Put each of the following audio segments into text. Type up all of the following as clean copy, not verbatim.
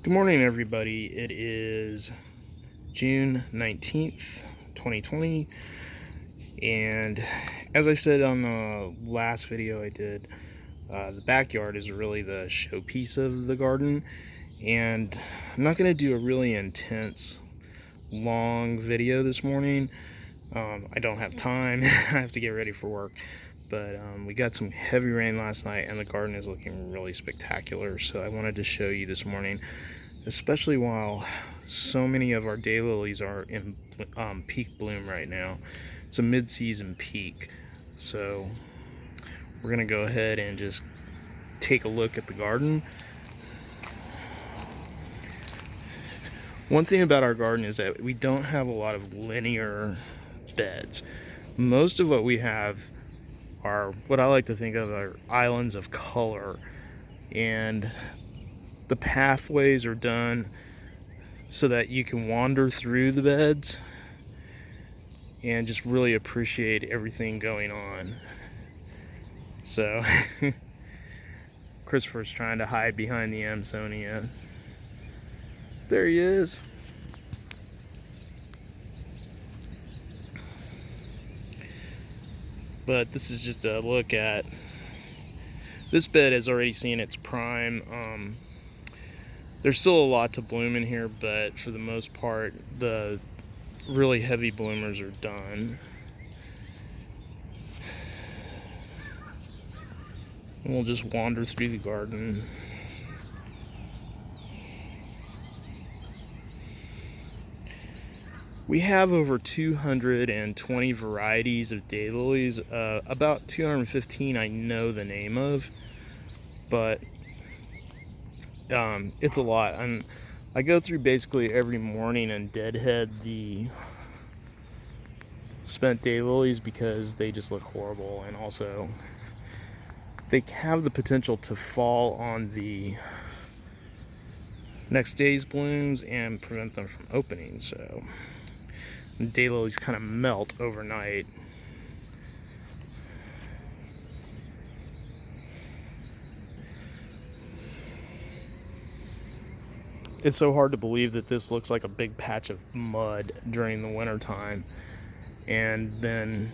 Good morning, everybody. It is June 19th, 2020. And as I said on the last video I did, the backyard is really the showpiece of the garden. And I'm not going to do a really intense, long video this morning. I don't have time. I have to get ready for work. But we got some heavy rain last night and the garden is looking really spectacular. So I wanted to show you this morning, especially while so many of our daylilies are in peak bloom right now. It's a mid-season peak. So we're gonna go ahead and just take a look at the garden. One thing about our garden is that we don't have a lot of linear beds. Most of what we have are what I like to think of are islands of color, and the pathways are done so that you can wander through the beds and just really appreciate everything going on. So Christopher's trying to hide behind the Amsonia. There he is. But this is just a look at this bed. Has already seen its prime. There's still a lot to bloom in here, but for the most part the really heavy bloomers are done. And we'll just wander through the garden. We have over 220 varieties of daylilies. About 215 I know the name of, but it's a lot. I go through basically every morning and deadhead the spent daylilies because they just look horrible, and also they have the potential to fall on the next day's blooms and prevent them from opening. So daylilies kind of melt overnight. It's so hard to believe that this looks like a big patch of mud during the winter time, and then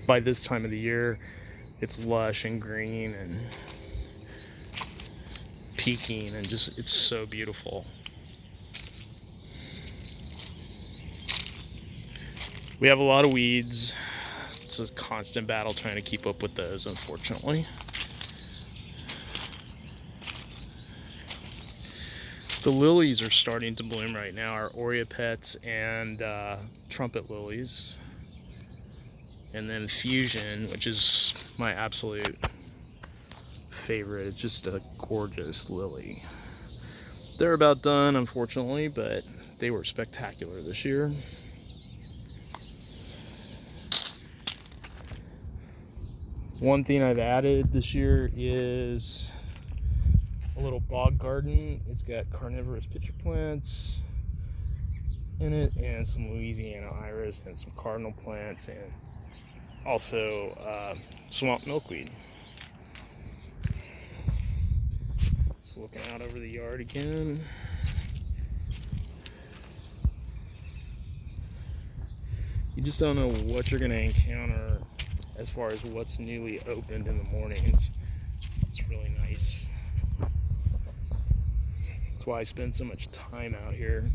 by this time of the year it's lush and green and peaking, and just it's so beautiful. We have a lot of weeds. It's a constant battle trying to keep up with those, unfortunately. The lilies are starting to bloom right now, our Oreopets and trumpet lilies. And then Fusion, which is my absolute favorite. It's just a gorgeous lily. They're about done, unfortunately, but they were spectacular this year. One thing I've added this year is a little bog garden. It's got carnivorous pitcher plants in it, and some Louisiana iris, and some cardinal plants, and also swamp milkweed. Just looking out over the yard again. You just don't know what you're going to encounter as far as what's newly opened in the mornings. It's really nice. That's why I spend so much time out here.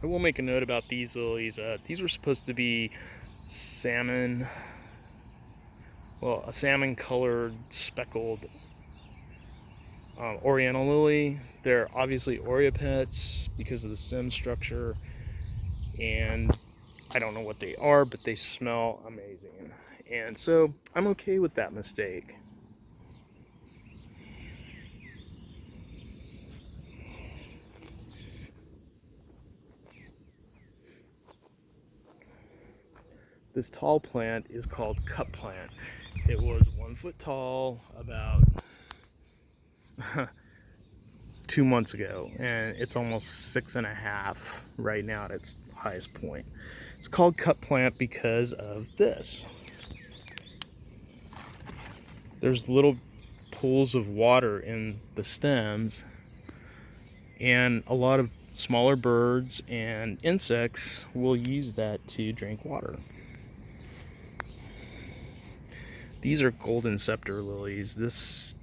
I will make a note about these lilies. These were supposed to be salmon, well, a salmon colored speckled oriental lily. They're obviously Oreopets because of the stem structure, and I don't know what they are, but they smell amazing, and so I'm okay with that mistake. This tall plant is called cup plant. It was 1 foot tall about 2 months ago, and it's almost 6.5 right now at its highest point. It's called cut plant because of this. There's little pools of water in the stems, and a lot of smaller birds and insects will use that to drink water. These are golden scepter lilies. This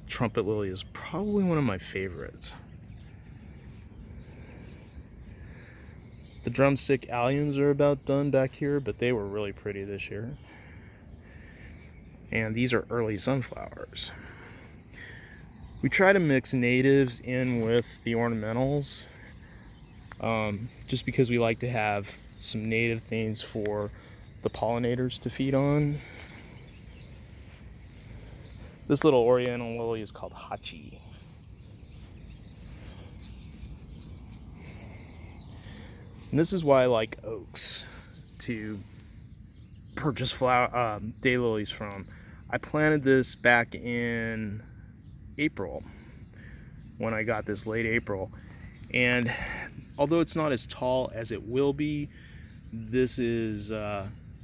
trumpet lily is probably one of my favorites. The drumstick alliums are about done back here, but they were really pretty this year. And these are early sunflowers. We try to mix natives in with the ornamentals, just because we like to have some native things for the pollinators to feed on. This little oriental lily is called Hachi. And this is why I like oaks to purchase daylilies from. I planted this back in April, when I got this late April, and although it's not as tall as it will be, this is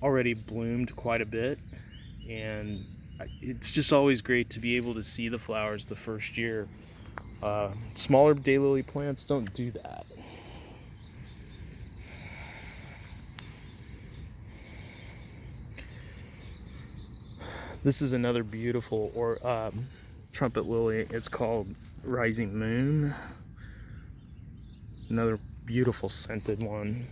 already bloomed quite a bit, and it's just always great to be able to see the flowers the first year. Smaller daylily plants don't do that. This is another beautiful trumpet lily. It's called Rising Moon. Another beautiful scented one.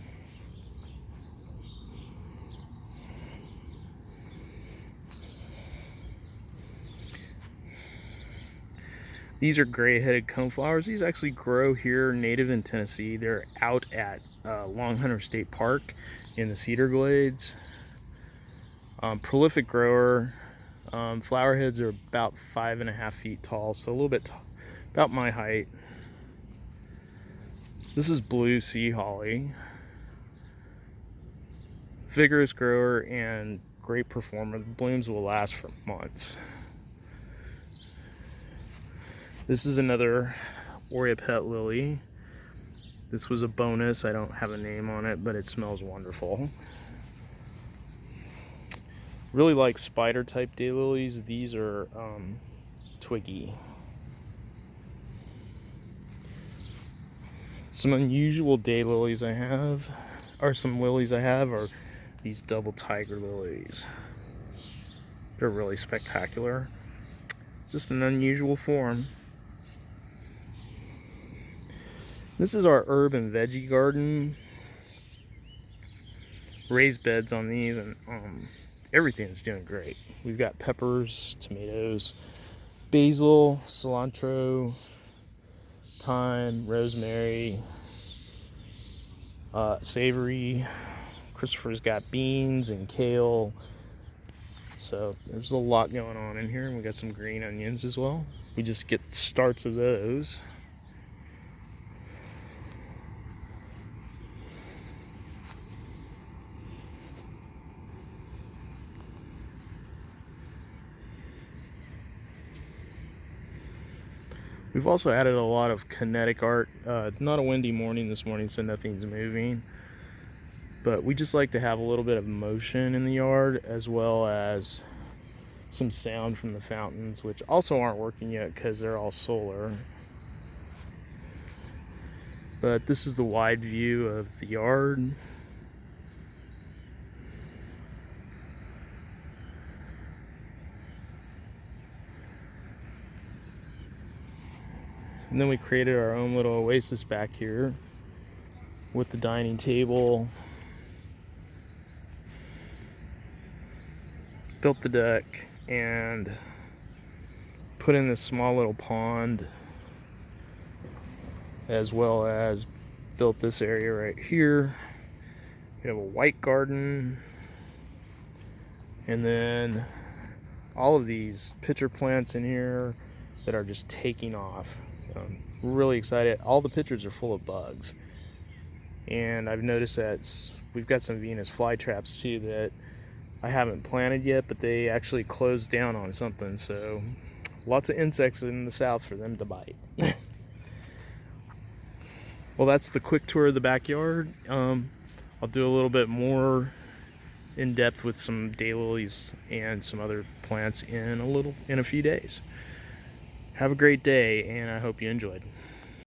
These are gray-headed coneflowers. These actually grow here native in Tennessee. They're out at Long Hunter State Park in the Cedar Glades. Prolific grower. Flower heads are about 5.5 feet tall, so a little bit about my height. This is blue sea holly. Vigorous grower and great performer. The blooms will last for months. This is another Oreopet lily. This was a bonus. I don't have a name on it, but it smells wonderful. Really like spider type daylilies. These are twiggy. Some unusual daylilies I have, or some lilies I have, are these double tiger lilies. They're really spectacular. Just an unusual form. This is our herb and veggie garden. Raised beds on these, and everything's doing great. We've got peppers, tomatoes, basil, cilantro, thyme, rosemary, savory. Christopher's got beans and kale. So there's a lot going on in here, and we got some green onions as well. We just get starts of those. We've also added a lot of kinetic art. Not a windy morning this morning, so nothing's moving. But we just like to have a little bit of motion in the yard, as well as some sound from the fountains, which also aren't working yet because they're all solar. But this is the wide view of the yard. And then we created our own little oasis back here with the dining table. Built the deck and put in this small little pond, as well as built this area right here. We have a white garden, and then all of these pitcher plants in here that are just taking off. I'm really excited. All the pitchers are full of bugs, and I've noticed that we've got some Venus flytraps too that I haven't planted yet, but they actually closed down on something, so lots of insects in the south for them to bite. Well, that's the quick tour of the backyard. I'll do a little bit more in depth with some daylilies and some other plants in a few days. Have a great day, and I hope you enjoyed.